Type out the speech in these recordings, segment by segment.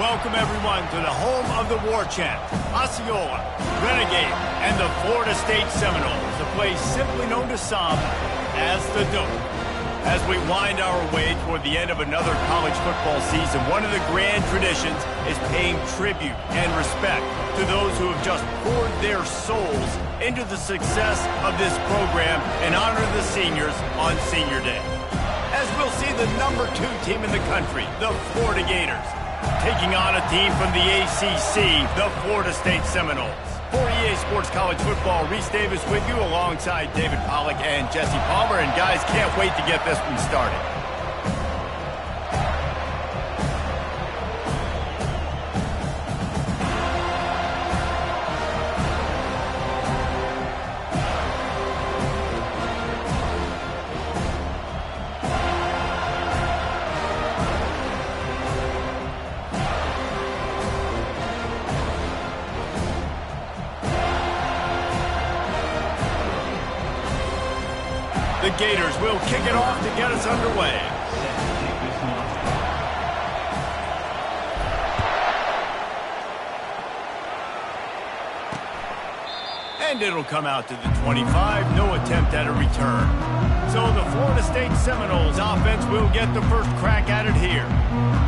Welcome, everyone, to the home of the war chant, Osceola, Renegade, and the Florida State Seminoles, a place simply known to some as the Dome. As we wind our way toward the end of another college football season, one of the grand traditions is paying tribute and respect to those who have just poured their souls into the success of this program and honor the seniors on Senior Day. As we'll see the number 2 team in the country, the Florida Gators, taking on a team from the ACC, the Florida State Seminoles. For EA Sports College Football, Reese Davis with you alongside David Pollack and Jesse Palmer. And guys, can't wait to get this one started. The Gators will kick it off to get us underway. And it'll come out to the 25. No attempt at a return. So the Florida State Seminoles offense will get the first crack at it here.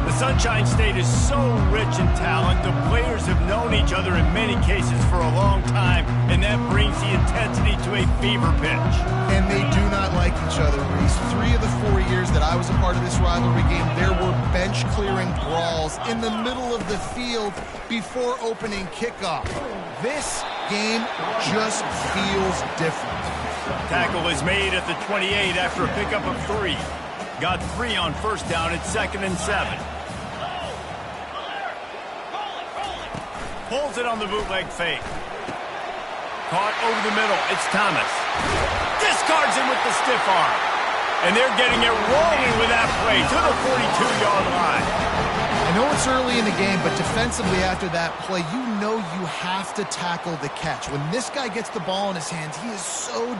The Sunshine State is so rich in talent. The players have known each other in many cases for a long time, and that brings the intensity to a fever pitch. And they do not like each other, Reese. 3 of the 4 years that I was a part of this rivalry game, there were bench-clearing brawls in the middle of the field before opening kickoff. This game just feels different. Tackle is made at the 28 after a pickup of 3. Got 3 on first down at 2nd and 7. Pulls it on the bootleg fake. Caught over the middle. It's Thomas. Discards him with the stiff arm. And they're getting it rolling with that play to the 42-yard line. I know it's early in the game, but defensively after that play, you know you have to tackle the catch. When this guy gets the ball in his hands, he is so...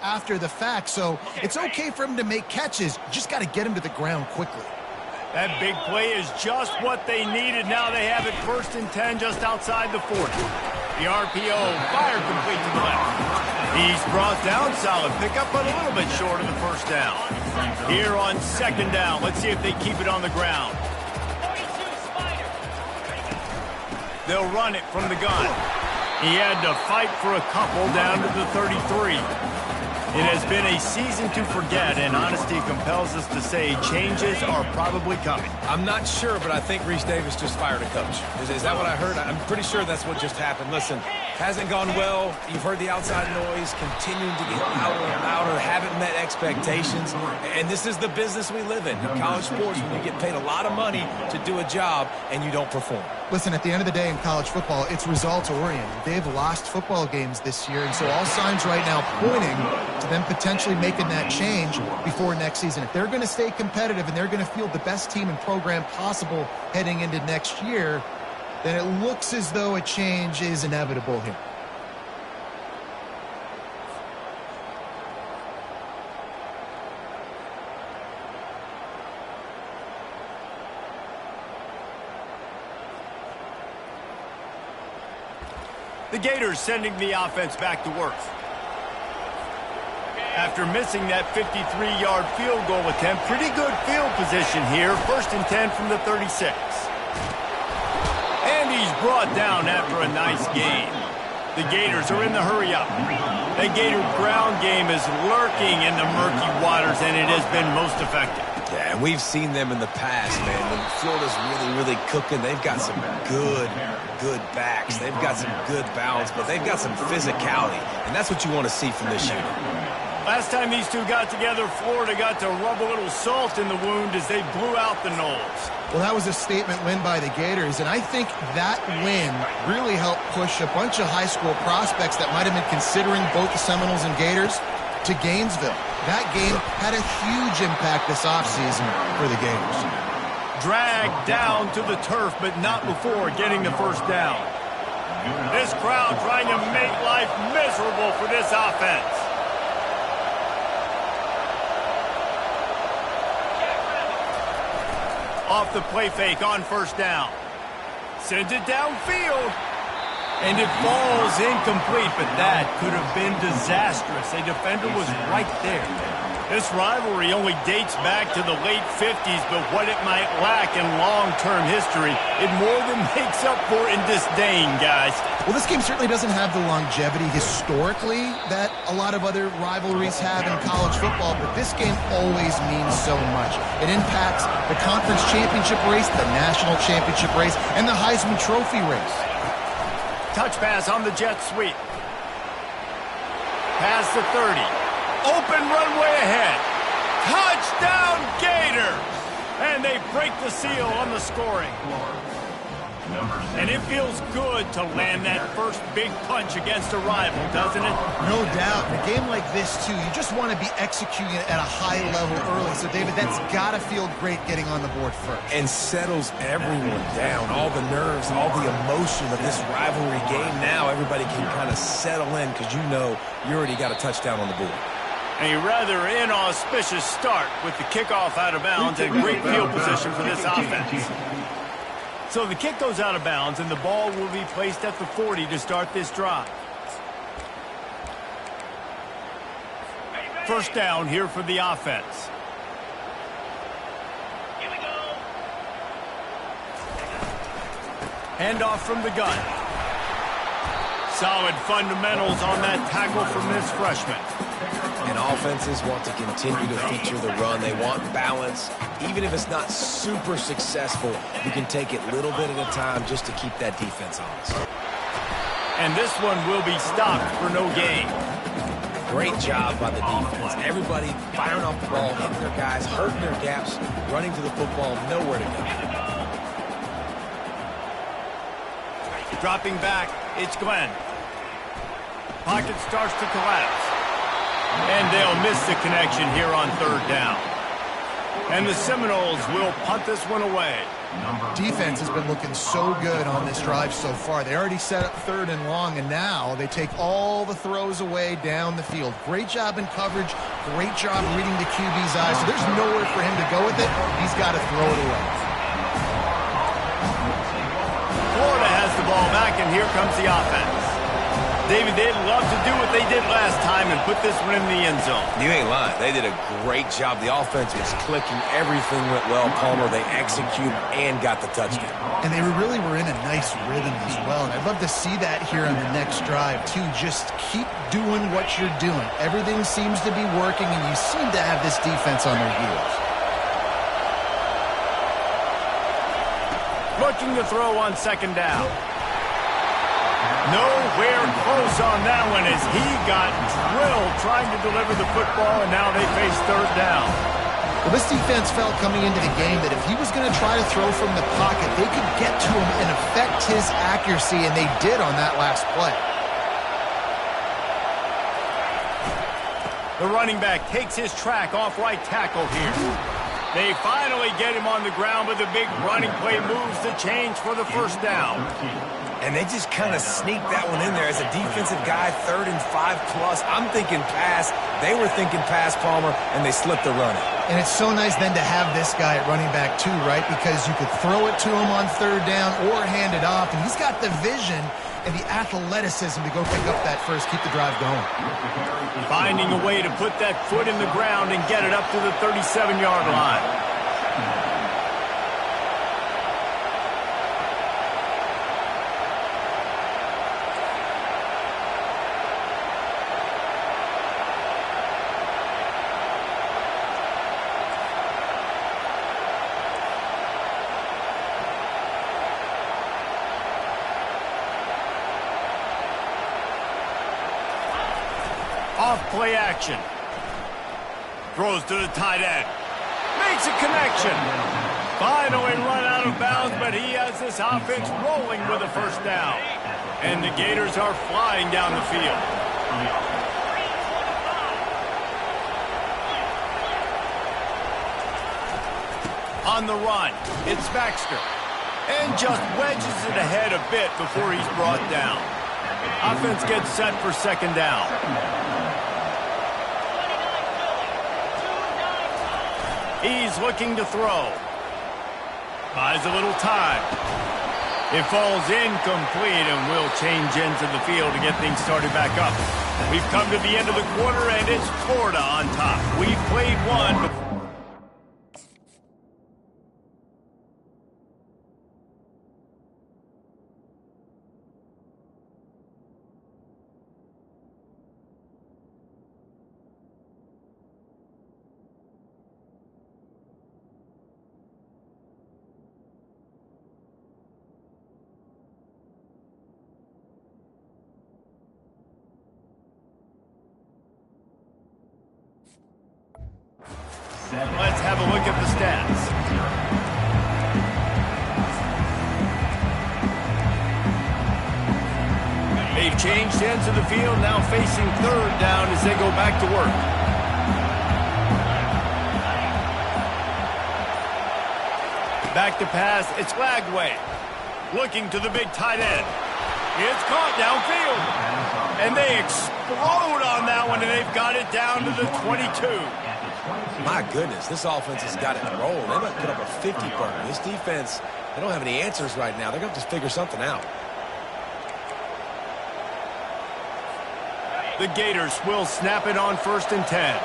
after the fact, so it's okay for him to make catches. Just got to get him to the ground quickly. That big play is just what they needed. Now they have it 1st and 10 just outside the 40. The RPO fired complete to the left. He's brought down, solid pickup, but a little bit short of the first down. Here on 2nd down, let's see if they keep it on the ground. They'll run it from the gun. He had to fight for a couple down to the 33. It has been a season to forget, and honesty compels us to say changes are probably coming. I'm not sure, but I think Reese Davis just fired a coach. Is that what I heard? I'm pretty sure that's what just happened. Listen, hasn't gone well. You've heard the outside noise, continuing to get louder and louder, haven't met expectations. And this is the business we live in college sports, when you get paid a lot of money to do a job and you don't perform. Listen, at the end of the day in college football, it's results-oriented. They've lost football games this year, and so all signs right now pointing to them potentially making that change before next season. If they're going to stay competitive and they're going to field the best team and program possible heading into next year, then it looks as though a change is inevitable here. The Gators sending the offense back to work. After missing that 53-yard field goal attempt, pretty good field position here. 1st and 10 from the 36. And he's brought down after a nice gain. The Gators are in the hurry-up. The Gator ground game is lurking in the murky waters, and it has been most effective. Yeah, and we've seen them in the past, man. When Florida's really cooking, they've got some good backs. They've got some good balance, but they've got some physicality, and that's what you want to see from this unit. Last time these two got together, Florida got to rub a little salt in the wound as they blew out the Noles. Well, that was a statement win by the Gators, and I think that win really helped push a bunch of high school prospects that might have been considering both the Seminoles and Gators to Gainesville. That game had a huge impact this offseason for the Gators. Dragged down to the turf, but not before getting the first down. This crowd trying to make life miserable for this offense. Off the play fake on first down. Sends it downfield. And it falls incomplete, but that could have been disastrous. A defender was right there. This rivalry only dates back to the late 50s, but what it might lack in long-term history, it more than makes up for in disdain, guys. Well, this game certainly doesn't have the longevity historically that a lot of other rivalries have in college football, but this game always means so much. It impacts the conference championship race, the national championship race, and the Heisman Trophy race. Touch pass on the jet sweep. Pass the 30. Open runway ahead. Touchdown Gators! And they break the seal on the scoring. And it feels good to land that first big punch against a rival, doesn't it? No doubt. In a game like this, too, you just want to be executing it at a high level early. So, David, that's got to feel great getting on the board first. And settles everyone down. All the nerves, all the emotion of this rivalry game. Now everybody can kind of settle in because you know you already got a touchdown on the board. A rather inauspicious start with the kickoff out of bounds and great field position for this offense. So the kick goes out of bounds, and the ball will be placed at the 40 to start this drive. First down here for the offense. Here we go. Handoff from the gun. Solid fundamentals on that tackle from this freshman. And offenses want to continue to feature the run. They want balance. Even if it's not super successful, you can take it little bit at a time just to keep that defense honest. And this one will be stopped for no gain. Great job by the defense. Everybody firing off the ball, hitting their guys, hurting their gaps, running to the football, nowhere to go. Dropping back, it's Glenn. Pocket starts to collapse. And they'll miss the connection here on third down. And the Seminoles will punt this one away. Defense has been looking so good on this drive so far. They already set up third and long, and now they take all the throws away down the field. Great job in coverage. Great job reading the QB's eyes. So there's nowhere for him to go with it. He's got to throw it away. Florida has the ball back, and here comes the offense. David, they'd love to do what they did last time and put this one in the end zone. You ain't lying. They did a great job. The offense was clicking. Everything went well, Palmer. They executed and got the touchdown. And they really were in a nice rhythm as well. And I'd love to see that here on the next drive, too. Just keep doing what you're doing. Everything seems to be working, and you seem to have this defense on their heels. Looking to throw on second down. Nowhere close on that one as he got drilled trying to deliver the football, and now they face third down. Well, this defense felt coming into the game that if he was going to try to throw from the pocket, they could get to him and affect his accuracy, and they did on that last play. The running back takes his track off right tackle here. They finally get him on the ground, but the big running play moves the change for the first down. And they just kind of sneaked that one in there as a defensive guy, 3rd and 5+. I'm thinking pass. They were thinking pass, Palmer, and they slipped the run. And it's so nice then to have this guy at running back too, right? Because you could throw it to him on third down or hand it off. And he's got the vision and the athleticism to go pick up that first, keep the drive going. Finding a way to put that foot in the ground and get it up to the 37-yard line. Off play action. Throws to the tight end. Makes a connection. Finally run out of bounds, but he has this offense rolling with a first down. And the Gators are flying down the field. On the run, it's Baxter. And just wedges it ahead a bit before he's brought down. Offense gets set for second down. He's looking to throw. Buys a little time. It falls incomplete and will change into the field to get things started back up. We've come to the end of the quarter, and it's Florida on top. We've played one. Let's have a look at the stats. They've changed ends of the field, now facing third down as they go back to work. Back to pass, it's Lagway. Looking to the big tight end. It's caught downfield. And they explode on that one, and they've got it down to the 22. My goodness, this offense has got it rolling. They might put up a 50-burger. This defense, they don't have any answers right now. They're going to just figure something out. The Gators will snap it on 1st and 10.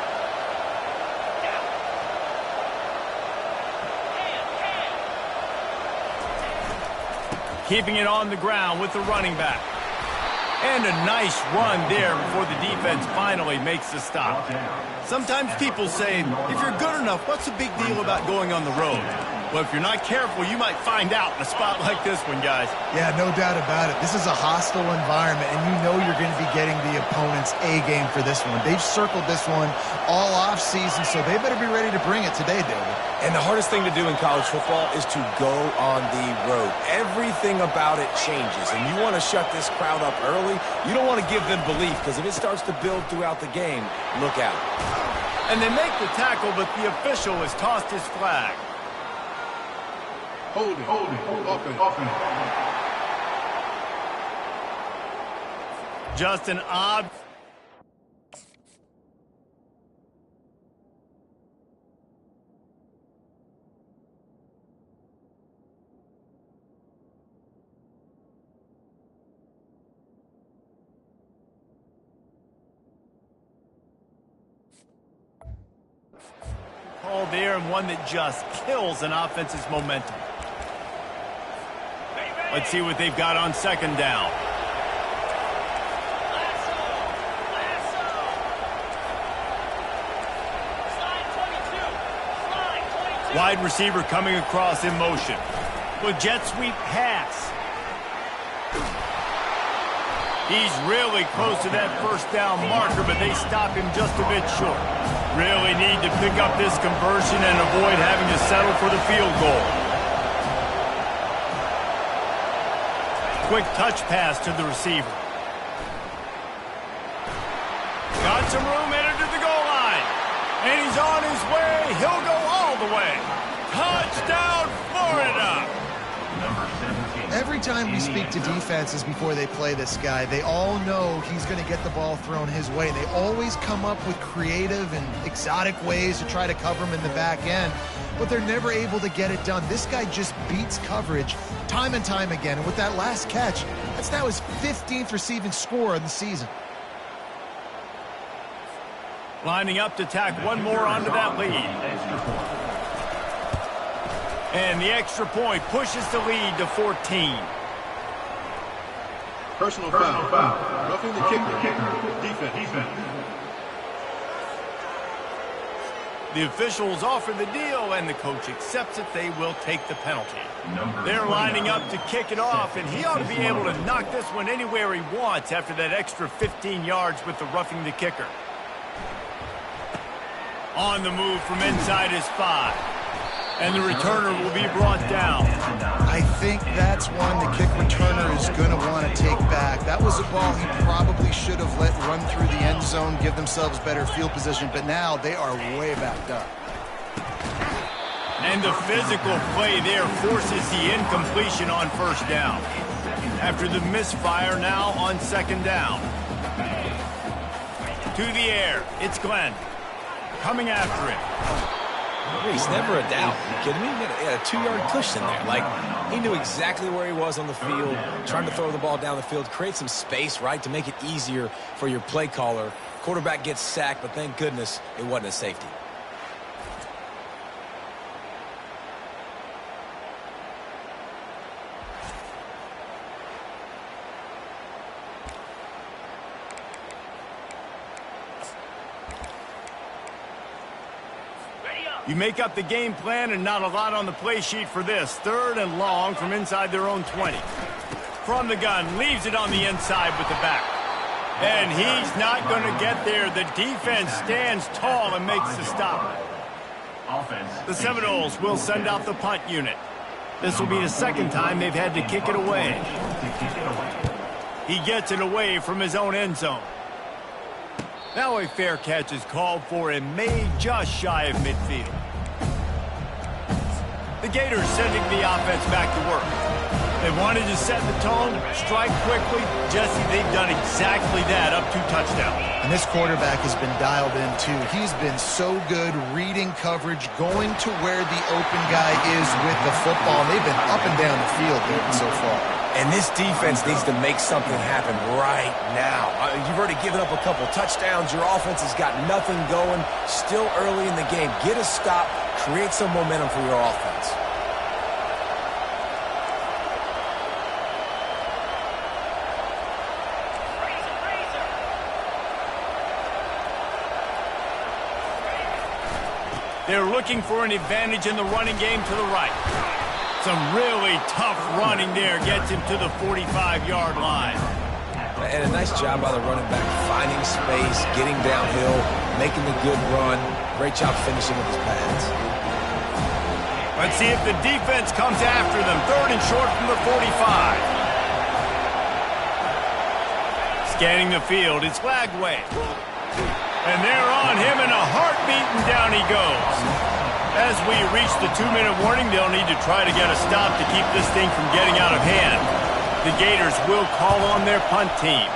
Keeping it on the ground with the running back. And a nice run there before the defense finally makes the stop. Sometimes people say, if you're good enough, what's the big deal about going on the road? Well, if you're not careful, you might find out in a spot like this one, guys. Yeah, no doubt about it. This is a hostile environment, and you know you're going to be getting the opponent's A game for this one. They've circled this one all off season, so they better be ready to bring it today, David. And the hardest thing to do in college football is to go on the road. Everything about it changes, and you want to shut this crowd up early. You don't want to give them belief, because if it starts to build throughout the game, look out. And they make the tackle, but the official has tossed his flag. Hold it. Offense. Just an odd... call there, and one that just kills an offense's momentum. Let's see what they've got on second down. Wide receiver coming across in motion. With jet sweep pass. He's really close to that first down marker, but they stop him just a bit short. Really need to pick up this conversion and avoid having to settle for the field goal. Quick touch pass to the receiver. Got some room, headed to the goal line. And he's on his way. He'll go all the way. Touchdown, Florida! Every time we speak to defenses before they play this guy, they all know he's going to get the ball thrown his way. They always come up with creative and exotic ways to try to cover him in the back end, but they're never able to get it done. This guy just beats coverage time and time again, and with that last catch, that's now his 15th receiving score of the season. Lining up to tack one more onto that lead. And the extra point pushes the lead to 14. Personal foul. Roughing the kicker. Defense. The officials offer the deal, and the coach accepts it. They will take the penalty. They're lining up to kick it off, and he ought to be able to knock this one anywhere he wants after that extra 15 yards with the roughing the kicker. On the move from inside his 5. And the returner will be brought down. I think that's one the kick returner is going to want to take back. That was a ball he probably should have let run through the end zone, give themselves better field position, but now they are way backed up. And the physical play there forces the incompletion on first down. After the misfire, now on second down. To the air, it's Glenn. Coming after it. Reese, never a doubt. Are you kidding me? He had a 2-yard cushion there. Like, he knew exactly where he was on the field, trying to throw the ball down the field, create some space, right, to make it easier for your play caller. Quarterback gets sacked, but thank goodness it wasn't a safety. You make up the game plan and not a lot on the play sheet for this. 3rd and long from inside their own 20. From the gun, leaves it on the inside with the back. And he's not going to get there. The defense stands tall and makes the stop. The Seminoles will send out the punt unit. This will be the second time they've had to kick it away. He gets it away from his own end zone. Now a fair catch is called for and made just shy of midfield. The Gators sending the offense back to work. They wanted to set the tone, strike quickly. Jesse, they've done exactly that, up 2 touchdowns. And this quarterback has been dialed in, too. He's been so good reading coverage, going to where the open guy is with the football. And they've been up and down the field so far. And this defense needs to make something happen right now. You've already given up a couple touchdowns. Your offense has got nothing going. Still early in the game. Get a stop. Create some momentum for your offense. They're looking for an advantage in the running game to the right. Some really tough running there gets him to the 45-yard line. And a nice job by the running back, finding space, getting downhill, making the good run. Great job finishing with his pads. Let's see if the defense comes after them. 3rd and short from the 45. Scanning the field, it's Lagway. And they're on him in a heartbeat, and down he goes. As we reach the 2-minute warning, they'll need to try to get a stop to keep this thing from getting out of hand. The Gators will call on their punt team.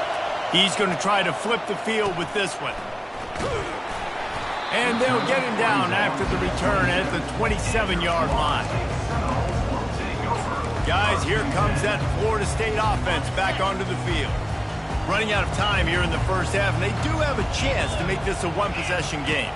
He's going to try to flip the field with this one. And they'll get him down after the return at the 27-yard line. Guys, here comes that Florida State offense back onto the field. Running out of time here in the first half, and they do have a chance to make this a one-possession game.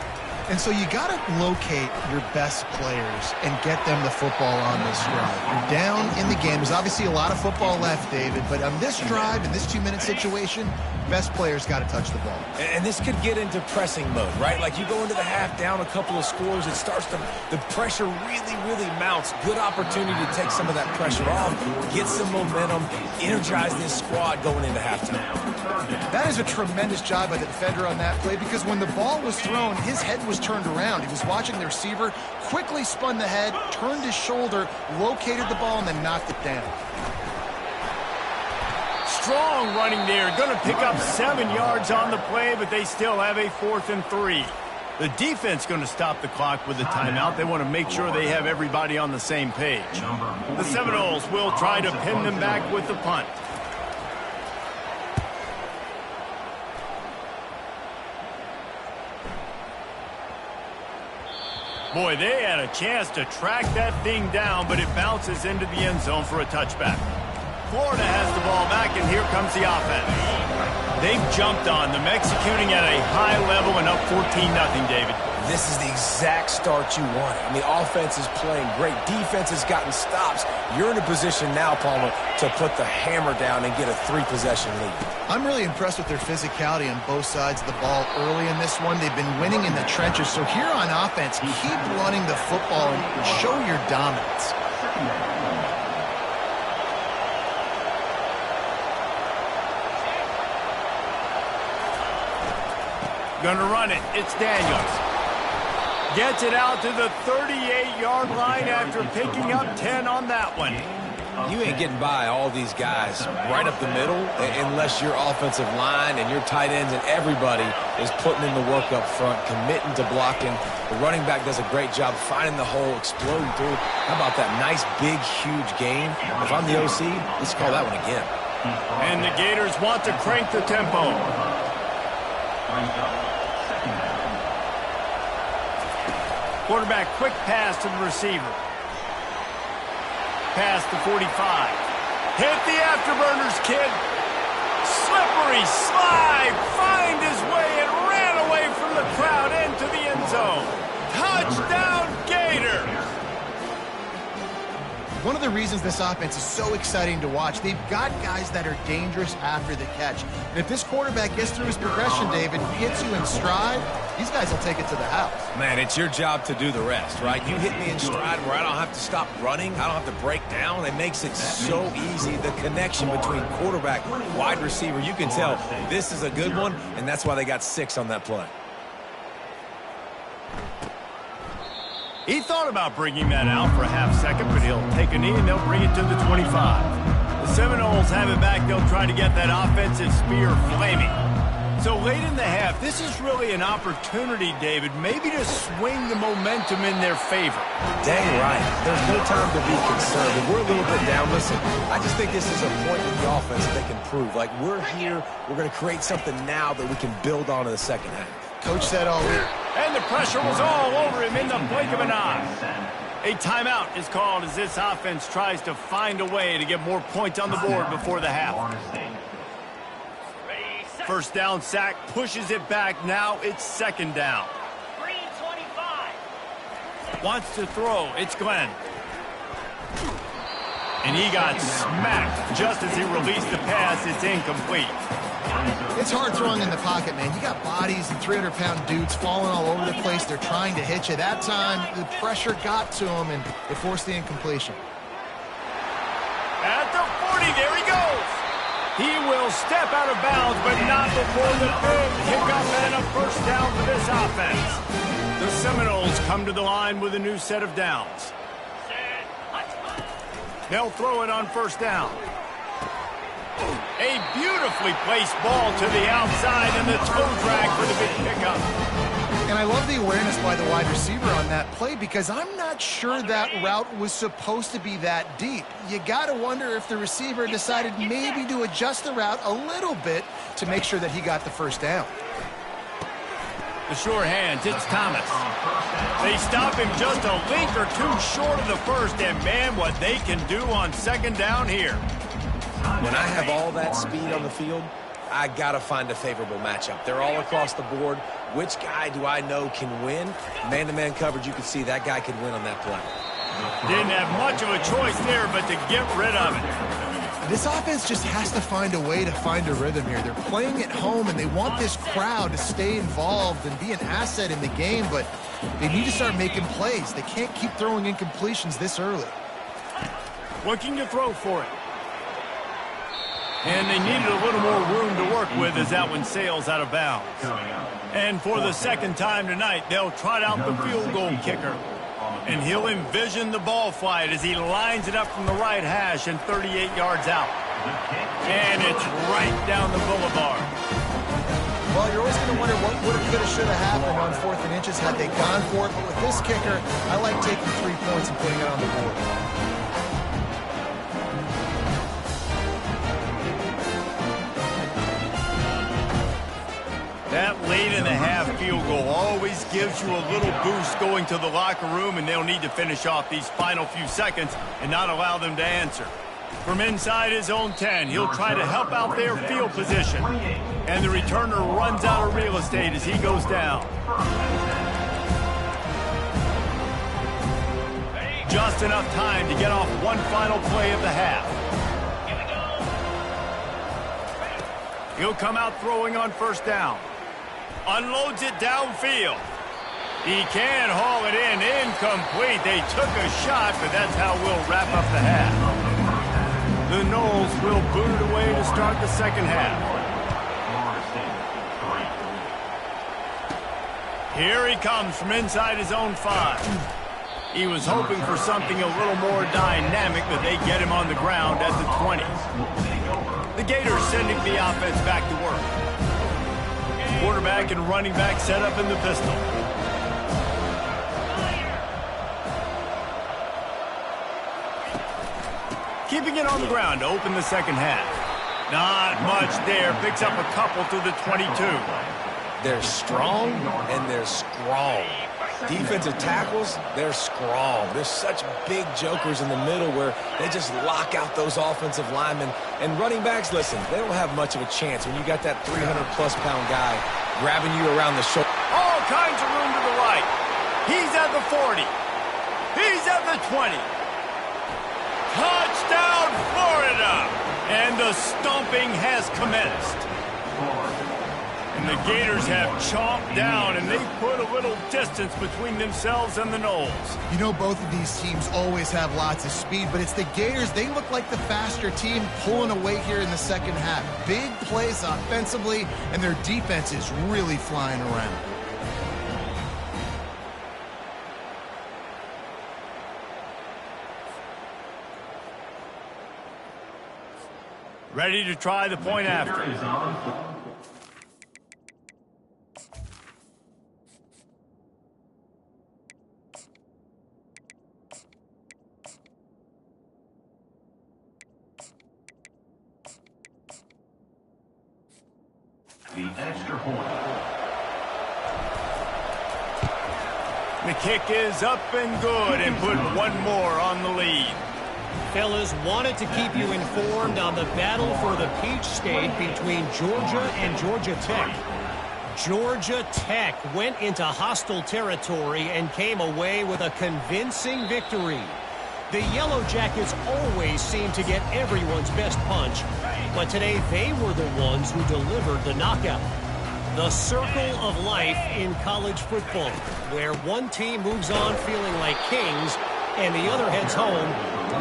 And so you got to locate your best players and get them the football on this drive. You're down in the game. There's obviously a lot of football left, David, but on this drive, in this 2-minute situation, best players got to touch the ball. And this could get into pressing mode, right? Like you go into the half down a couple of scores, it starts to, the pressure really mounts. Good opportunity to take some of that pressure off, get some momentum, energize this squad going into halftime. That is a tremendous job by the defender on that play, because when the ball was thrown, his head was turned around. He was watching the receiver, quickly spun the head, turned his shoulder, located the ball, and then knocked it down. Strong running there. Going to pick up 7 yards on the play, but they still have a 4th and 3. The defense going to stop the clock with a timeout. They want to make sure they have everybody on the same page. The Seminoles will try to pin them back with the punt. Boy, they had a chance to track that thing down, but it bounces into the end zone for a touchback. Florida has the ball back, and here comes the offense. They've jumped on them, executing at a high level and up 14-0, David. This is the exact start you wanted. I mean, offense is playing great. Defense has gotten stops. You're in a position now, Palmer, to put the hammer down and get a 3-possession lead. I'm really impressed with their physicality on both sides of the ball early in this one. They've been winning in the trenches. So here on offense, keep running the football and show your dominance. Gonna run it. It's Daniels. Gets it out to the 38-yard line after picking up 10 on that one. You ain't getting by all these guys right up the middle unless your offensive line and your tight ends and everybody is putting in the work up front, committing to blocking. The running back does a great job finding the hole, exploding through. How about that nice, big, huge gain? If I'm the OC, let's call that one again. And the Gators want to crank the tempo. Quarterback, quick pass to the receiver. Pass to 45. Hit the afterburners, kid. Slippery slide. Find his way and ran away from the crowd into the end zone. Touchdown, Gators. One of the reasons this offense is so exciting to watch, they've got guys that are dangerous after the catch. And if this quarterback gets through his progression, David, hits you in stride, these guys will take it to the house. Man, it's your job to do the rest, right? You hit me in stride where I don't have to stop running. I don't have to break down. It makes it so easy. The connection between quarterback, wide receiver, you can tell this is a good one, and that's why they got 6 on that play. He thought about bringing that out for a half second, but he'll take a knee and they'll bring it to the 25. The Seminoles have it back. They'll try to get that offensive spear flaming. So late in the half, this is really an opportunity, David, maybe to swing the momentum in their favor. Dang right. There's no time to be concerned. If we're a little bit down, listen, I just think this is a point with the offense that they can prove. Like, we're here, we're going to create something now that we can build on in the second half. Coach said all week. And the pressure was all over him in the blink of an eye. A timeout is called as this offense tries to find a way to get more points on the board before the half. First down sack, pushes it back. Now it's second down. Wants to throw. It's Glenn. And he got smacked just as he released the pass. It's incomplete. It's hard throwing in the pocket, man. You got bodies and 300-pound dudes falling all over the place. They're trying to hit you. That time, the pressure got to him, and it forced the incompletion. At the 40, there he goes. He will step out of bounds, but not before the big hiccup and a first down for this offense. The Seminoles come to the line with a new set of downs. They'll throw it on first down. A beautifully placed ball to the outside and the toe drag for the big pickup. And I love the awareness by the wide receiver on that play because I'm not sure that route was supposed to be that deep. You got to wonder if the receiver decided maybe to adjust the route a little bit to make sure that he got the first down. The sure hands, it's Thomas. They stop him just a link or two short of the first, and man, what they can do on second down here. When I have all that speed on the field, I got to find a favorable matchup. They're all across the board. Which guy do I know can win? Man-to-man coverage, you can see that guy can win on that play. Didn't have much of a choice there, but to get rid of it. This offense just has to find a way to find a rhythm here. They're playing at home, and they want this crowd to stay involved and be an asset in the game, but they need to start making plays. They can't keep throwing incompletions this early. Looking to throw for it. And they needed a little more room to work with as that one sails out of bounds. And for the second time tonight, they'll trot out the field goal kicker. And he'll envision the ball flight as he lines it up from the right hash and 38 yards out. And it's right down the boulevard. Well, you're always going to wonder what would have, could have, should have happened on 4th and inches had they gone for it. But with this kicker, I like taking 3 points and putting it on the board. That late in the half field goal always gives you a little boost going to the locker room, and they'll need to finish off these final few seconds and not allow them to answer. From inside his own 10, he'll try to help out their field position. And the returner runs out of real estate as he goes down. Just enough time to get off one final play of the half. He'll come out throwing on first down. Unloads it downfield. He can haul it in. Incomplete. They took a shot, but that's how we'll wrap up the half. The Noles will boot it away to start the second half. Here he comes from inside his own 5. He was hoping for something a little more dynamic, but they get him on the ground at the 20. The Gators sending the offense back to work. Quarterback and running back set up in the pistol. Keeping it on the ground to open the second half. Not much there. Picks up a couple to the 22. They're strong and they're strong. Defensive tackles, they're strong. There's such big jokers in the middle where they just lock out those offensive linemen. And running backs, listen, they don't have much of a chance when you got that 300-plus-pound guy grabbing you around the shoulder. All kinds of room to the right. He's at the 40. He's at the 20. Touchdown, Florida! And the stomping has commenced. And the Gators have chomped down, and they've put a little distance between themselves and the Noles. You know, both of these teams always have lots of speed, but it's the Gators. They look like the faster team pulling away here in the second half. Big plays offensively, and their defense is really flying around. Ready to try the point after. The extra point. The kick is up and good and put one more on the lead. Fellas, wanted to keep you informed on the battle for the Peach State between Georgia and Georgia Tech. Georgia Tech went into hostile territory and came away with a convincing victory. The Yellow Jackets always seem to get everyone's best punch, but today they were the ones who delivered the knockout. The circle of life in college football, where one team moves on feeling like kings and the other heads home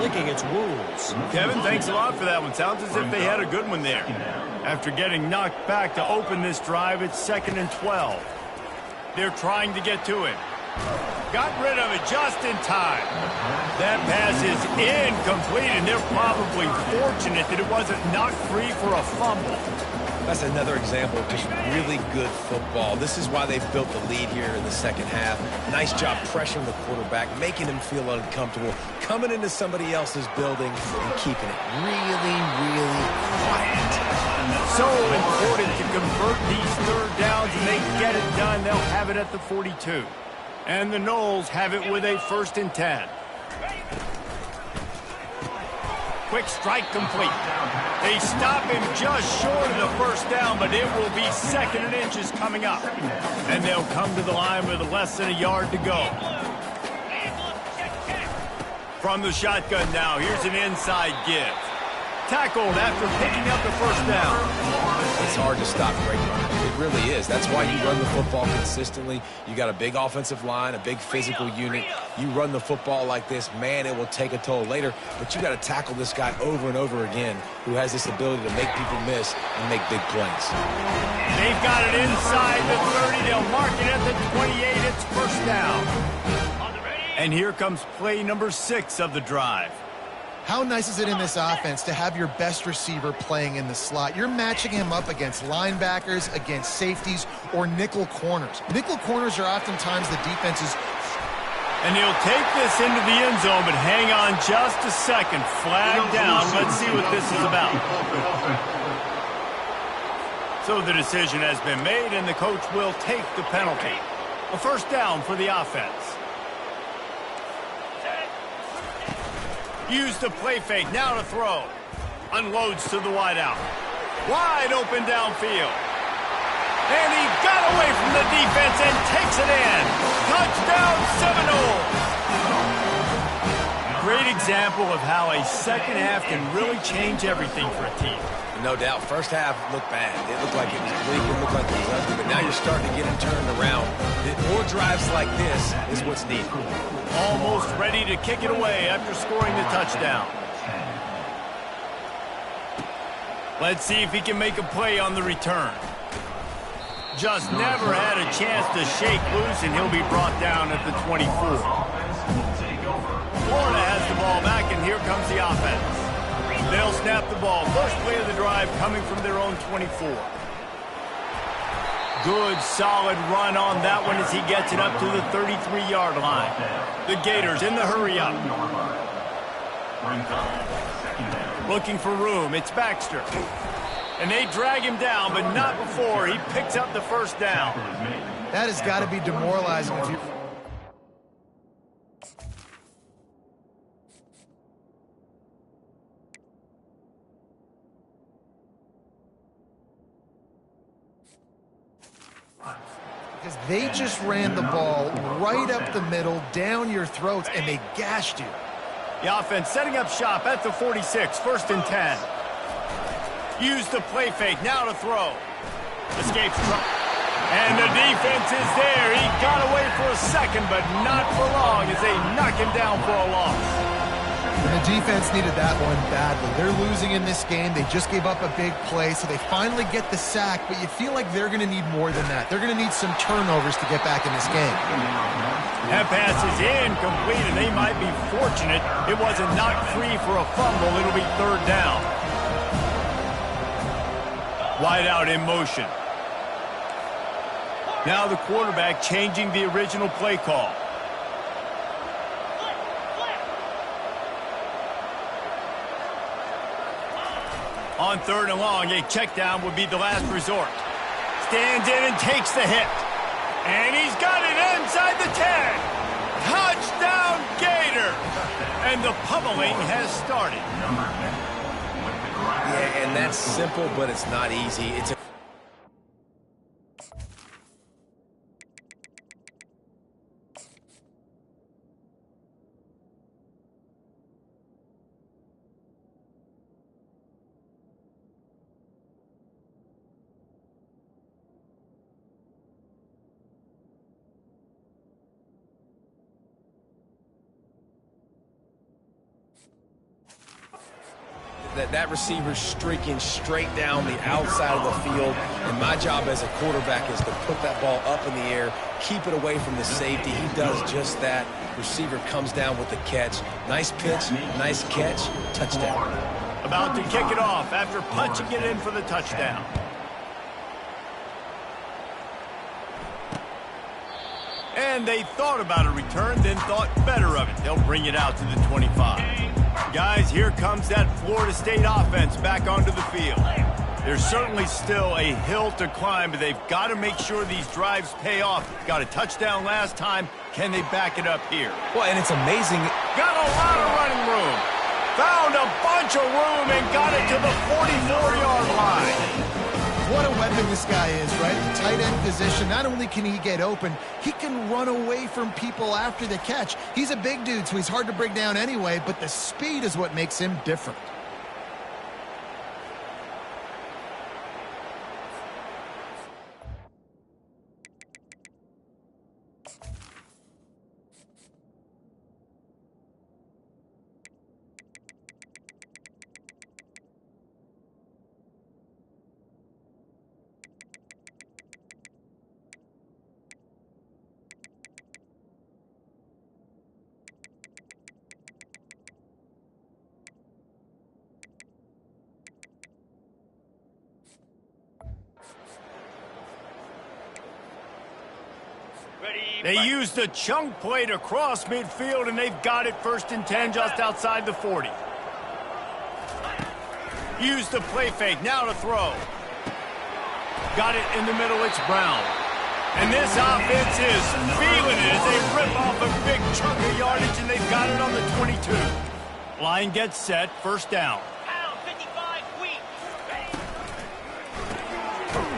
licking its wounds. Kevin, thanks a lot for that one. Sounds as if they had a good one there. After getting knocked back to open this drive, it's 2nd and 12. They're trying to get to it. Got rid of it just in time. That pass is incomplete, and they're probably fortunate that it wasn't knocked free for a fumble. That's another example of just really good football. This is why they've built the lead here in the second half. Nice job pressuring the quarterback, making him feel uncomfortable, coming into somebody else's building and keeping it really, really quiet. So important to convert these third downs, and they get it done. They'll have it at the 42. And the Noles have it with a 1st and 10. Quick strike complete. They stop him just short of the first down, but it will be 2nd and inches coming up. And they'll come to the line with less than a yard to go. From the shotgun now, here's an inside give. Tackled after picking up the first down. It's hard to stop great runners. It really is. That's why you run the football consistently. You got a big offensive line, a big physical unit. You run the football like this, man, it will take a toll later. But you got to tackle this guy over and over again who has this ability to make people miss and make big plays. They've got it inside the 30. They'll mark it at the 28. It's first down. And here comes play number 6 of the drive. How nice is it in this offense to have your best receiver playing in the slot? You're matching him up against linebackers, against safeties, or nickel corners. Nickel corners are oftentimes the defense's. And he'll take this into the end zone, but hang on just a second. Flag down. Let's see what this is about. So the decision has been made, and the coach will take the penalty. A first down for the offense. Use the play fake, now to throw. Unloads to the wideout. Wide open downfield. And he got away from the defense and takes it in. Touchdown Seminoles! Great example of how a second half can really change everything for a team. No doubt. First half looked bad. It looked like it was bleak. It looked like it was ugly. But now you're starting to get them turned around. More drives like this is what's needed. Almost ready to kick it away after scoring the touchdown. Let's see if he can make a play on the return. Just never had a chance to shake loose, and he'll be brought down at the 24. Florida has the ball back, and here comes the offense. They'll snap the ball. First play of the drive coming from their own 24. Good, solid run on that one as he gets it up to the 33-yard line. The Gators in the hurry-up. Looking for room. It's Baxter. And they drag him down, but not before he picks up the first down. That has got to be demoralizing if you... Because they just ran the ball right up the middle, down your throats, and they gashed you. The offense setting up shop at the 46, 1st and 10. Use the play fake, now to throw. Escapes trouble. And the defense is there. He got away for a second, but not for long as they knock him down for a loss. And the defense needed that one badly. They're losing in this game. They just gave up a big play, so they finally get the sack, but you feel like they're going to need more than that. They're going to need some turnovers to get back in this game. That pass is incomplete, and they might be fortunate it wasn't knocked free for a fumble. It'll be 3rd down. Wide out in motion. Now the quarterback changing the original play call. On 3rd and long, a check down would be the last resort. Stands in and takes the hit. And he's got it inside the 10. Touchdown Gator. And the pummeling has started. Yeah, and that's simple, but it's not easy. It's a that receiver's streaking straight down the outside of the field, and my job as a quarterback is to put that ball up in the air, keep it away from the safety. He does just that. Receiver comes down with the catch. Nice pitch, nice catch, touchdown. About to kick it off after punching it in for the touchdown. And they thought about a return, then thought better of it. They'll bring it out to the 25. Guys, here comes that Florida State offense back onto the field. There's certainly still a hill to climb, but they've got to make sure these drives pay off. Got a touchdown last time. Can they back it up here? Well, and it's amazing. Got a lot of running room. Found a bunch of room and got it to the 44-yard line. What a weapon this guy is, right? The tight end position, not only can he get open, he can run away from people after the catch. He's a big dude, so he's hard to bring down anyway, but the speed is what makes him different. They used a chunk play to cross midfield, and they've got it 1st and 10 just outside the 40. Used the play fake, now to throw. Got it in the middle, it's Brown. And this offense is feeling it as they rip off a big chunk of yardage, and they've got it on the 22. Line gets set, first down.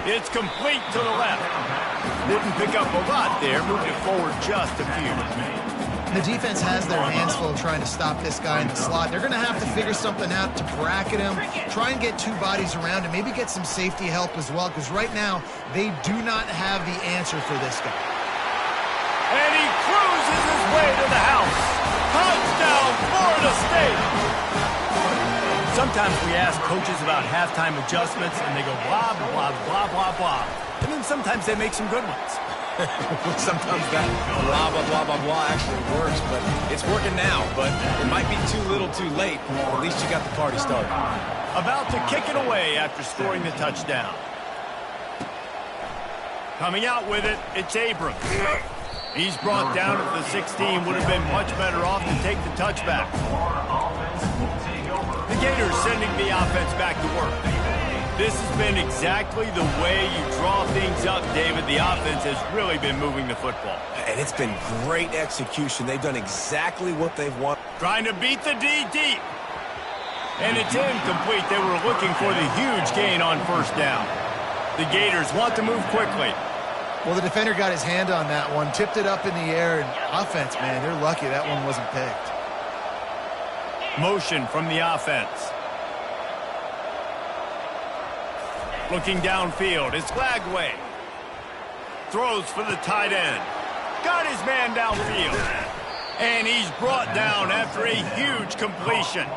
It's complete to the left. Didn't pick up a lot there, moved it forward just a few. The defense has their hands full trying to stop this guy in the slot. They're going to have to figure something out to bracket him, try and get two bodies around him, maybe get some safety help as well, because right now they do not have the answer for this guy. And he cruises his way to the house. Touchdown, Florida State. Sometimes we ask coaches about halftime adjustments, and they go blah, blah, blah, blah, blah. And then sometimes they make some good ones. Sometimes that blah, blah, blah, blah, blah actually works, but it's working now. But it might be too little too late. At least you got the party started. About to kick it away after scoring the touchdown. Coming out with it, it's Abrams. He's brought down at the 16. Would have been much better off to take the touchback. The Gators sending the offense back to work. This has been exactly the way you draw things up, David. The offense has really been moving the football. And it's been great execution. They've done exactly what they've wanted. Trying to beat the D deep. And it's incomplete. They were looking for the huge gain on first down. The Gators want to move quickly. Well, the defender got his hand on that one, tipped it up in the air, and offense, man, they're lucky that one wasn't picked. Motion from the offense. Looking downfield, it's Glagway. Throws for the tight end. Got his man downfield. And he's brought down after a huge completion.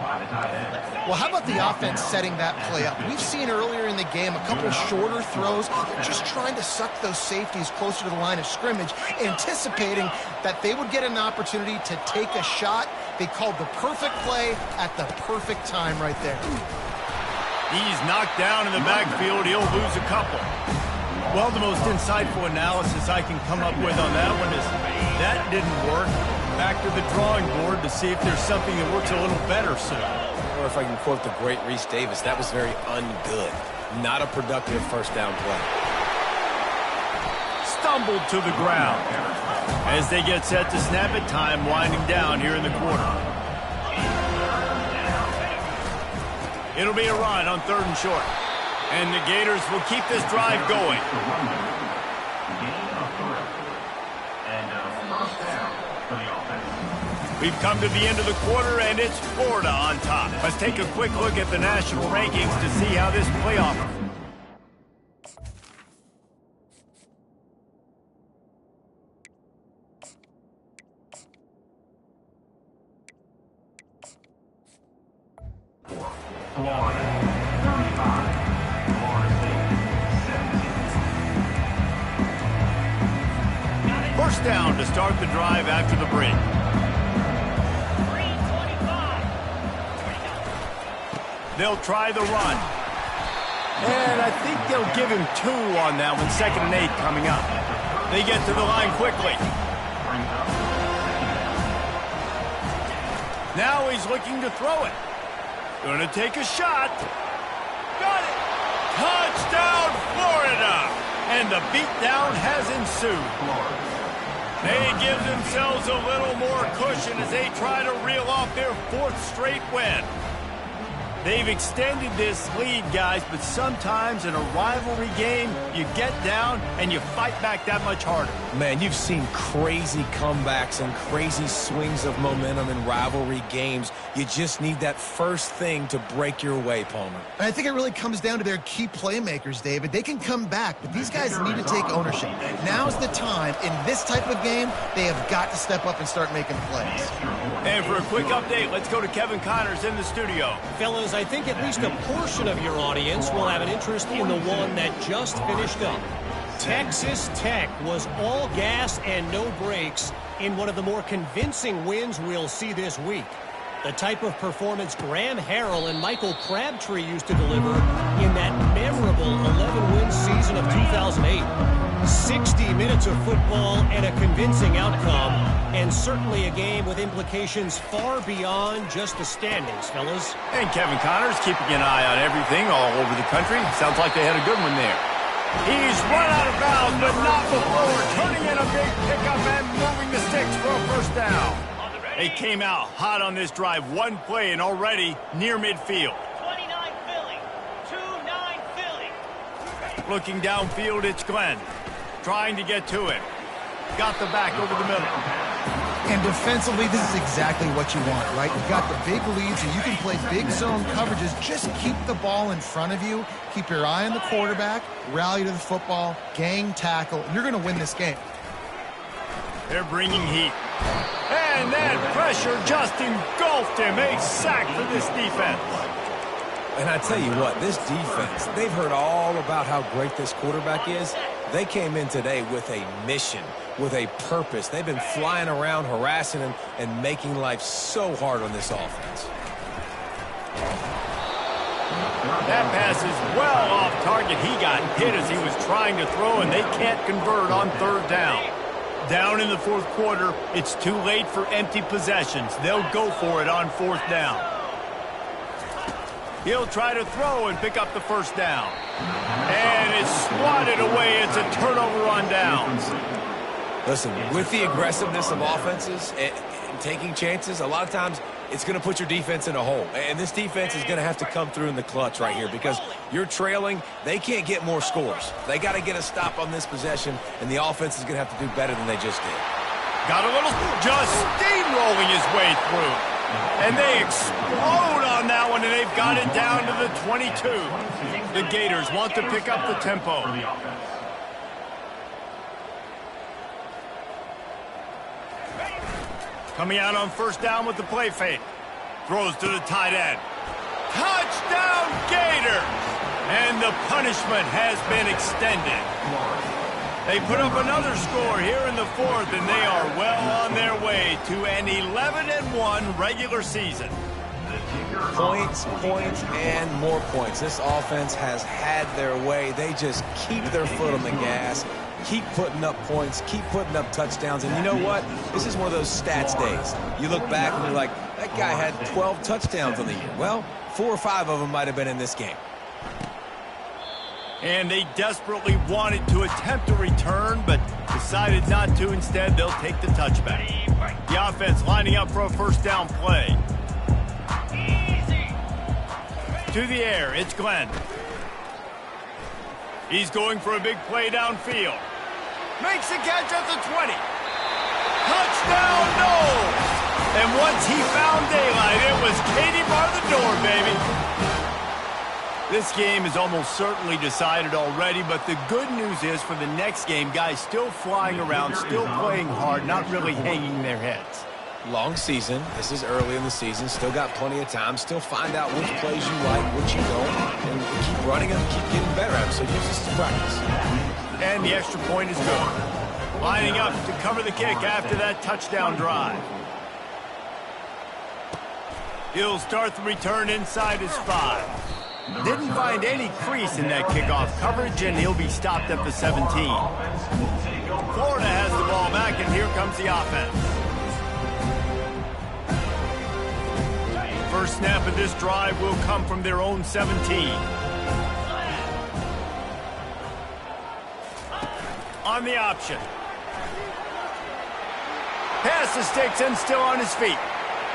Well, how about the offense setting that play up? We've seen earlier in the game a couple shorter throws. They're just trying to suck those safeties closer to the line of scrimmage, anticipating that they would get an opportunity to take a shot. They called the perfect play at the perfect time right there. He's knocked down in the backfield. He'll lose a couple. Well, the most insightful analysis I can come up with on that one is that didn't work. Back to the drawing board to see if there's something that works a little better soon. Or if I can quote the great Reese Davis, that was very ungood. Not a productive first down play. Stumbled to the ground. As they get set to snap it, time winding down here in the quarter. It'll be a run on 3rd and short. And the Gators will keep this drive going. We've come to the end of the quarter, and it's Florida on top. Let's take a quick look at the national rankings to see how this playoff. First down to start the drive after the break. They'll try the run. And I think they'll give him 2 on that one. 2nd and 8 coming up. They get to the line quickly. Now he's looking to throw it. Gonna take a shot. Got it. Touchdown, Florida. And the beatdown has ensued. They give themselves a little more cushion as they try to reel off their 4th straight win. They've extended this lead, guys, but sometimes in a rivalry game, you get down and you fight back that much harder. Man, you've seen crazy comebacks and crazy swings of momentum in rivalry games. You just need that first thing to break your way, Palmer. And I think it really comes down to their key playmakers, David. They can come back, but these guys need to take ownership. Now's the time. In this type of game, they have got to step up and start making plays. And for a quick update, let's go to Kevin Connors in the studio. Fellas, I think at least a portion of your audience will have an interest in the one that just finished up. Texas Tech was all gas and no brakes in one of the more convincing wins we'll see this week. The type of performance Graham Harrell and Michael Crabtree used to deliver in that memorable 11-win season of 2008. 60 minutes of football and a convincing outcome, and certainly a game with implications far beyond just the standings, fellas. And Kevin Connors keeping an eye on everything all over the country. Sounds like they had a good one there. He's run out of bounds, but not before turning in a big pickup and moving the sticks for a first down. They came out hot on this drive. One play and already near midfield. 29 Philly. 2-9 Philly. Looking downfield, it's Glenn. Trying to get to it. Got the back over the middle. And defensively, this is exactly what you want, right? You've got the big leads, and you can play big zone coverages. Just keep the ball in front of you. Keep your eye on the quarterback. Rally to the football. Gang tackle. You're going to win this game. They're bringing heat. And that pressure just engulfed him. A sack for this defense. And I tell you what, this defense, they've heard all about how great this quarterback is. They came in today with a mission, with a purpose. They've been flying around, harassing him, and making life so hard on this offense. That pass is well off target. He got hit as he was trying to throw, and they can't convert on third down. Down in the fourth quarter, it's too late for empty possessions. They'll go for it on fourth down. He'll try to throw and pick up the first down. And it's swatted away. It's a turnover on downs. Listen, with the aggressiveness of offenses and taking chances, a lot of times it's going to put your defense in a hole. And this defense is going to have to come through in the clutch right here because you're trailing. They can't get more scores. They got to get a stop on this possession, and the offense is going to have to do better than they just did. Got a little, just steamrolling his way through. And they explode on that one, and they've got it down to the 22. The Gators want to pick up the tempo. Coming out on first down with the play fake. Throws to the tight end. Touchdown, Gators! And the punishment has been extended. They put up another score here in the fourth, and they are well on their way to an 11-1 regular season. Points, points, and more points. This offense has had their way. They just keep their foot on the gas, keep putting up points, keep putting up touchdowns. And you know what? This is one of those stats days. You look back and you're like, that guy had 12 touchdowns on the year. Well, 4 or 5 of them might have been in this game. And they desperately wanted to attempt a return, but decided not to. Instead, they'll take the touchback. The offense lining up for a first down play. To the air, it's Glenn. He's going for a big play downfield. Makes the catch at the 20. Touchdown, no! And once he found daylight, it was Katie bar the door, baby. This game is almost certainly decided already, but the good news is for the next game, guys still flying around, still playing hard, not really hanging their heads. Long season. This is early in the season. Still got plenty of time. Still find out which plays you like, which you don't, and keep running them, keep getting better at them. So use this as practice. And the extra point is good. Lining up to cover the kick after that touchdown drive. He'll start the return inside his 5. Didn't find any crease in that kickoff coverage, and he'll be stopped at the 17. Florida has the ball back, and here comes the offense. First snap of this drive will come from their own 17. On the option. Pass the sticks and still on his feet.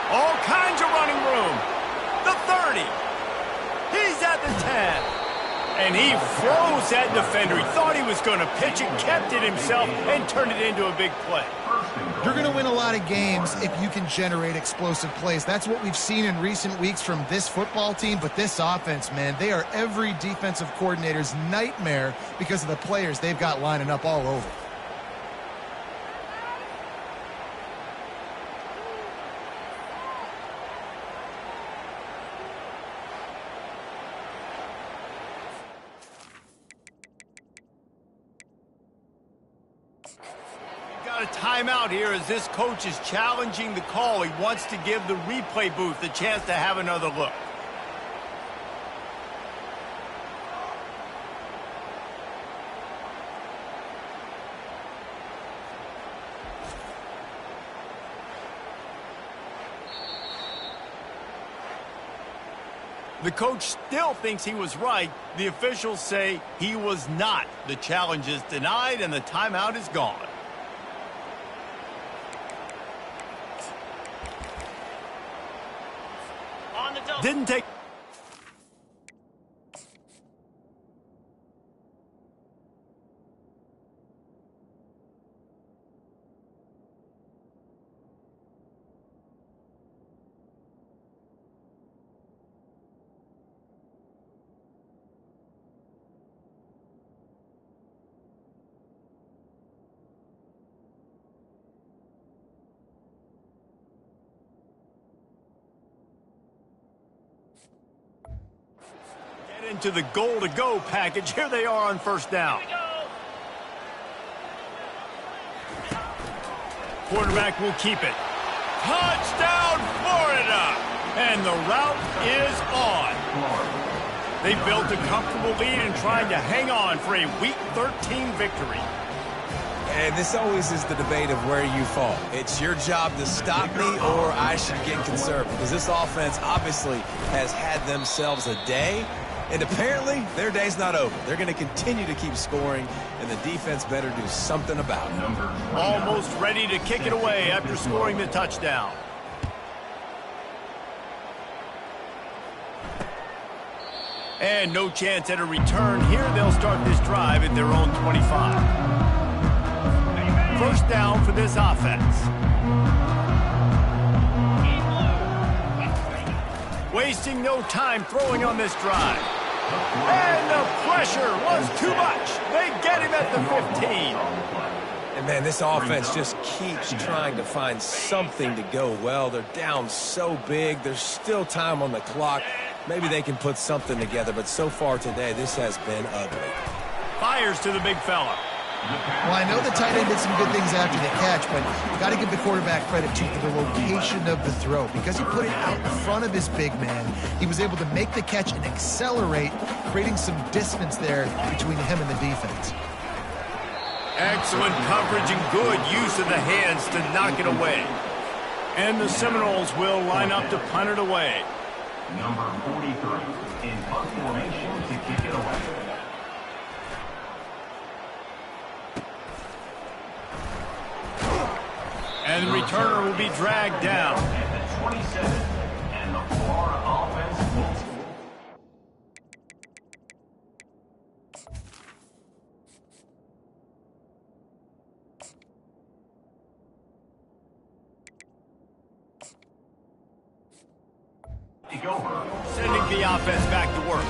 All kinds of running room. The 30. He's at the 10. And he froze that defender. He thought he was going to pitch it, kept it himself, and turned it into a big play. You're going to win a lot of games if you can generate explosive plays. That's what we've seen in recent weeks from this football team, but this offense, man, they are every defensive coordinator's nightmare because of the players they've got lining up all over. A timeout here as this coach is challenging the call. He wants to give the replay booth a chance to have another look. The coach still thinks he was right. The officials say he was not. The challenge is denied and the timeout is gone. Didn't take... into the goal-to-go package. Here they are on first down. Quarterback will keep it. Touchdown, Florida! And the route is on. They built a comfortable lead and trying to hang on for a Week 13 victory. And this always is the debate of where you fall. It's your job to stop me or I should get conservative, because this offense obviously has had themselves a day. And apparently, their day's not over. They're going to continue to keep scoring, and the defense better do something about it. Almost ready to kick it away after scoring the touchdown. And no chance at a return here. They'll start this drive at their own 25. First down for this offense. Wasting no time throwing on this drive. And the pressure was too much. They get him at the 15. And, man, this offense just keeps trying to find something to go well. They're down so big. There's still time on the clock. Maybe they can put something together, but so far today, this has been ugly. Fires to the big fella. Well, I know the tight end did some good things after the catch, but you got to give the quarterback credit, too, for the location of the throw. Because he put it out in front of his big man, he was able to make the catch and accelerate, creating some distance there between him and the defense. Excellent coverage and good use of the hands to knock it away. And the Seminoles will line up to punt it away. Number 43 in punt formation to kick it away. And the returner will be dragged down. At the 27, and the Florida offense will score. Sending the offense back to work.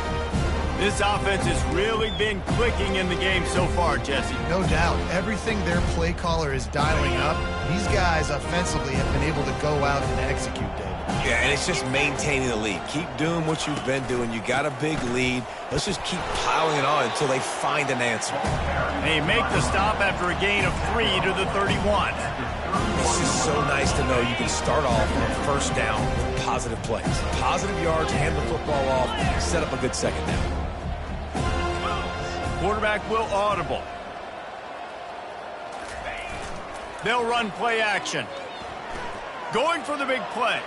This offense has really been clicking in the game so far, Jesse. No doubt. Everything their play caller is dialing up, these guys offensively have been able to go out and execute, David. Yeah, and it's just maintaining the lead. Keep doing what you've been doing. You got a big lead. Let's just keep piling it on until they find an answer. They make the stop after a gain of 3 to the 31. It's just so nice to know you can start off on first down with positive plays. Positive yards, hand the football off, set up a good second down. Quarterback will audible. They'll run play action. Going for the big play.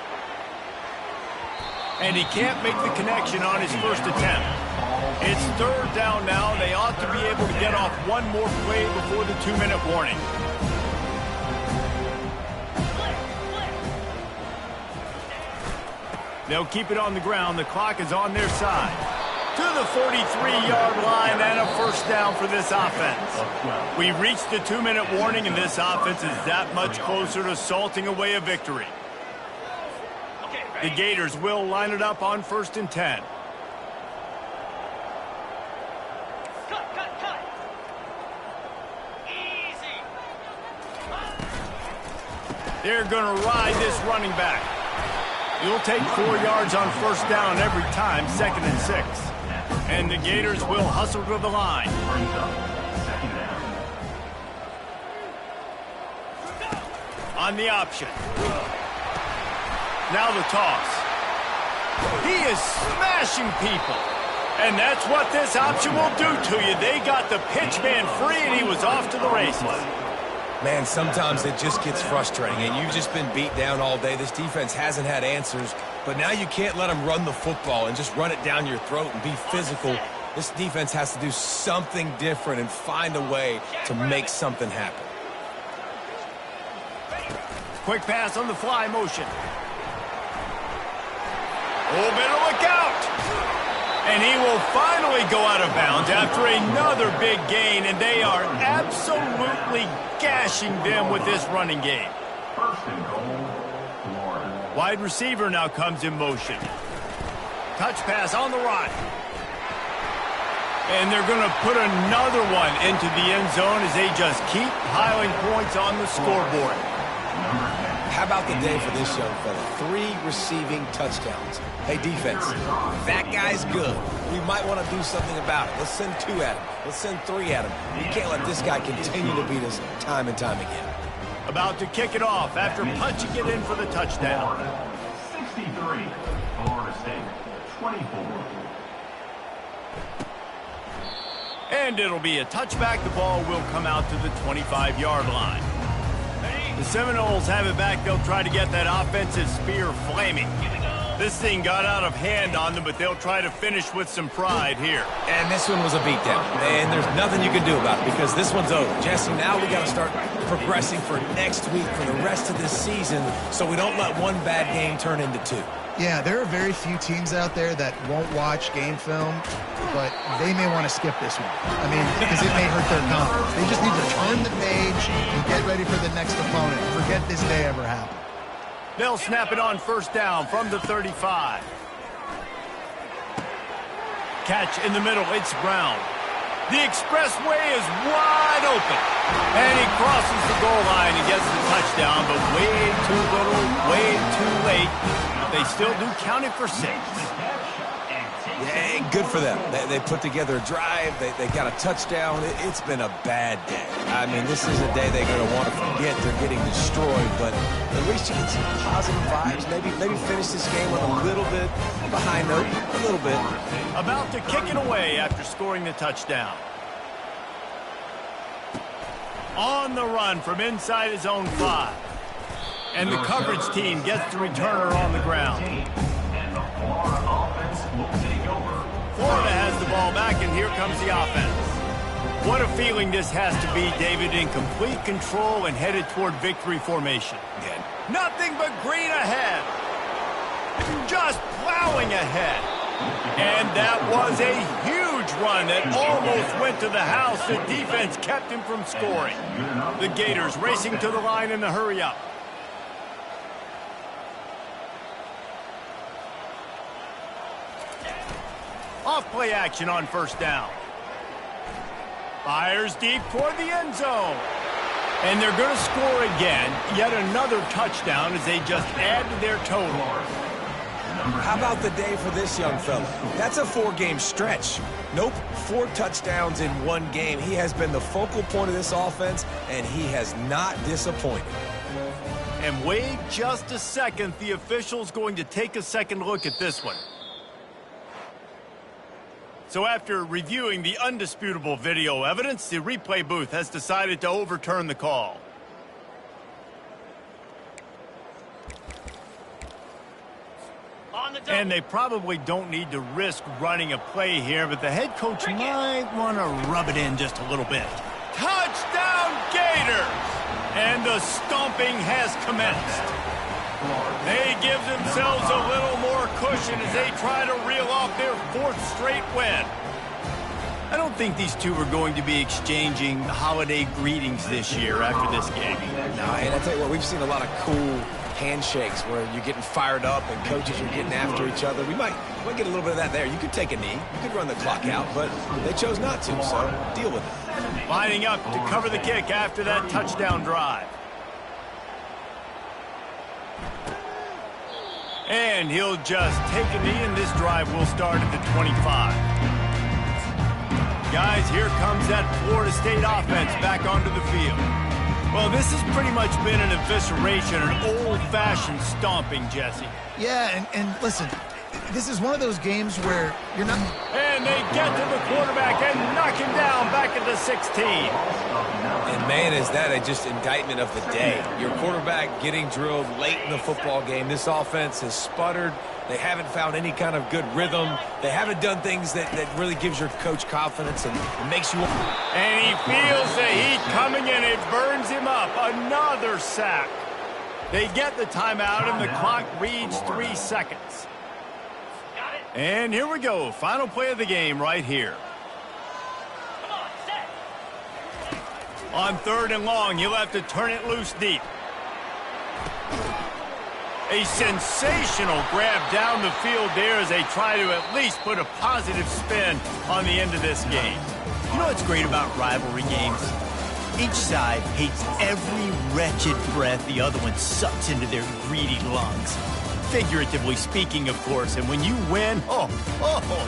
And he can't make the connection on his first attempt. It's third down now. They ought to be able to get off one more play before the 2-minute warning. They'll keep it on the ground. The clock is on their side. To the 43-yard line and a first down for this offense. We reached the 2-minute warning, and this offense is that much closer to salting away a victory. The Gators will line it up on 1st and 10. Cut. Easy. They're going to ride this running back. He'll take 4 yards on first down every time, 2nd and 6. And the Gators will hustle to the line. On the option. Now the toss. He is smashing people. And that's what this option will do to you. They got the pitch man free, and he was off to the races. Man, sometimes it just gets frustrating, and you've just been beat down all day. This defense hasn't had answers, but now you can't let them run the football and just run it down your throat and be physical. This defense has to do something different and find a way to make something happen. Quick pass on the fly motion. Oh, better look out. And he will finally go out of bounds after another big gain, and they are absolutely gashing them with this running game. First and goal, Florida. Wide receiver now comes in motion. Touch pass on the run. And they're going to put another one into the end zone as they just keep piling points on the scoreboard. How about the day for this young fella? 3 receiving touchdowns. Hey, defense, that guy's good. We might want to do something about it. Let's send 2 at him. Let's send 3 at him. You can't let this guy continue to beat us time and time again. About to kick it off after punching it in for the touchdown. 63, Florida State, 24. And it'll be a touchback. The ball will come out to the 25-yard line. The Seminoles have it back. They'll try to get that offensive spear flaming. This thing got out of hand on them, but they'll try to finish with some pride here. And this one was a beatdown. And there's nothing you can do about it because this one's over. Jesse, now we got to start progressing for next week, for the rest of this season, so we don't let one bad game turn into 2. Yeah, there are very few teams out there that won't watch game film, but they may want to skip this one. I mean, because it may hurt their confidence. They just need to turn the page and get ready for the next opponent. Forget this day ever happened. They'll snap it on first down from the 35. Catch in the middle. It's Brown. The expressway is wide open. And he crosses the goal line and gets the touchdown, but way too little, way too late. They still do count it for 6. Yeah, good for them. They put together a drive. They got a touchdown. It's been a bad day. I mean, this is a day they're going to want to forget. They're getting destroyed, but at least you get some positive vibes. Maybe finish this game on a little bit of a high note, a little bit. About to kick it away after scoring the touchdown. On the run from inside his own 5. And the coverage team gets the returner on the ground. And the Florida offense will take over. Florida has the ball back, and here comes the offense. What a feeling this has to be, David, in complete control and headed toward victory formation. Again. Nothing but green ahead. Just plowing ahead. And that was a huge run that almost went to the house. The defense kept him from scoring. The Gators racing to the line in the hurry-up. Off-play action on first down. Fires deep toward the end zone. And they're going to score again. Yet another touchdown as they just add to their total. How about the day for this young fella? That's a 4-game stretch. Nope, 4 touchdowns in 1 game. He has been the focal point of this offense, and he has not disappointed. And wait just a second. The official's going to take a second look at this one. So after reviewing the undisputable video evidence, the replay booth has decided to overturn the call. And they probably don't need to risk running a play here, but the head coach might want to rub it in just a little bit. Touchdown Gators! And the stomping has commenced. They give themselves a little more cushion as they try to reel off their 4th straight win. I don't think these two are going to be exchanging holiday greetings this year after this game. No, and I tell you what, we've seen a lot of cool handshakes where you're getting fired up and coaches are getting after each other. We might get a little bit of that there. You could take a knee. You could run the clock out, but they chose not to, so deal with it. Lining up to cover the kick after that touchdown drive. And he'll just take a knee, and this drive will start at the 25. Guys, here comes that Florida State offense back onto the field. Well, this has pretty much been an evisceration, an old-fashioned stomping, Jesse. Yeah, and listen, this is one of those games where you're not... And they get to the quarterback and knock him down back at the 16. And man, is that just indictment of the day. Your quarterback getting drilled late in the football game. This offense has sputtered. They haven't found any kind of good rhythm. They haven't done things that really gives your coach confidence and makes you... And he feels the heat coming in. It burns him up. Another sack. They get the timeout, and the clock reads 3 seconds. And here we go. Final play of the game right here. Come on, set. On 3rd and long, you'll have to turn it loose deep. A sensational grab down the field there as they try to at least put a positive spin on the end of this game. You know what's great about rivalry games? Each side hates every wretched breath the other one sucks into their greedy lungs. Figuratively speaking, of course, and when you win, oh,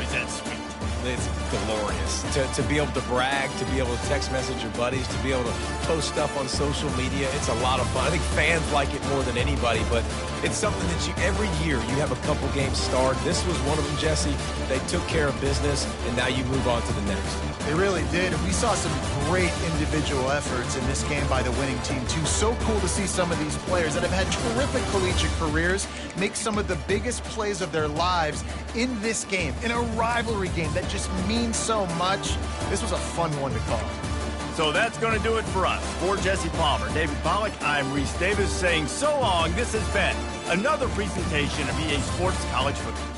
is that sweet. It's glorious. To be able to brag, to be able to text message your buddies, to be able to post stuff on social media, it's a lot of fun. I think fans like it more than anybody, but it's something that every year you have a couple games starred. This was one of them, Jesse. They took care of business, and now you move on to the next. They really did. We saw some great individual efforts in this game by the winning team, too. So cool to see some of these players that have had terrific collegiate careers make some of the biggest plays of their lives in this game, in a rivalry game that just means so much. This was a fun one to call. So that's going to do it for us. For Jesse Palmer, David Pollack, I'm Reese Davis saying so long. This has been another presentation of EA Sports College Football.